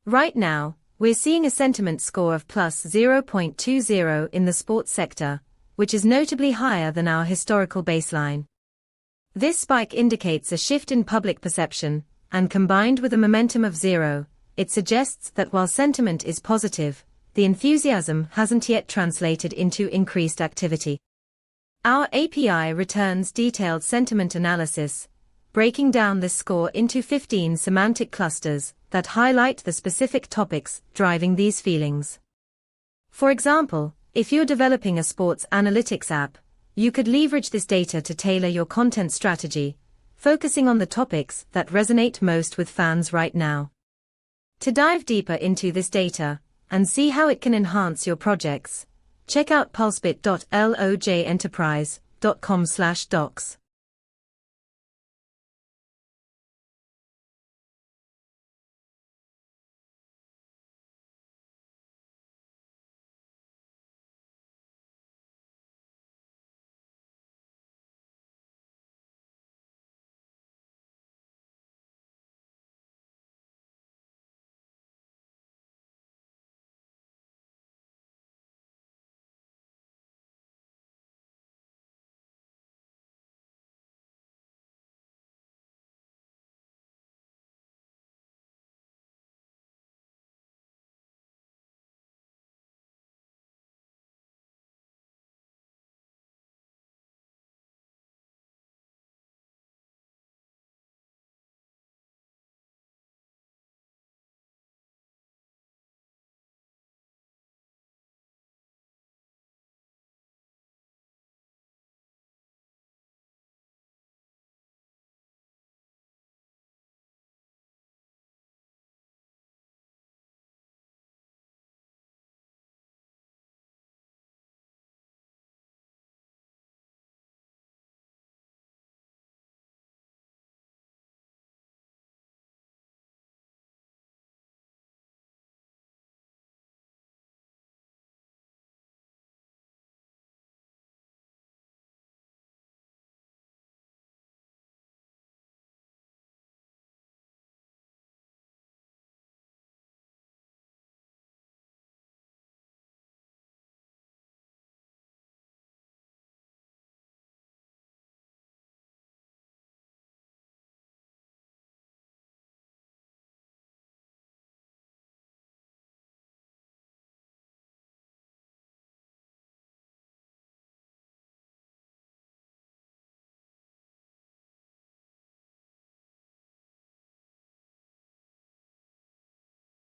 Right now, we're seeing a sentiment score of plus 0.20 in the sports sector, which is notably higher than our historical baseline. This spike indicates a shift in public perception, and combined with a momentum of 0, it suggests that while sentiment is positive, the enthusiasm hasn't yet translated into increased activity. Our API returns detailed sentiment analysis, breaking down this score into 15 semantic clusters that highlight the specific topics driving these feelings. For example, if you're developing a sports analytics app, you could leverage this data to tailor your content strategy, focusing on the topics that resonate most with fans right now. To dive deeper into this data and see how it can enhance your projects, check out pulsebit.lojenterprise.com/docs.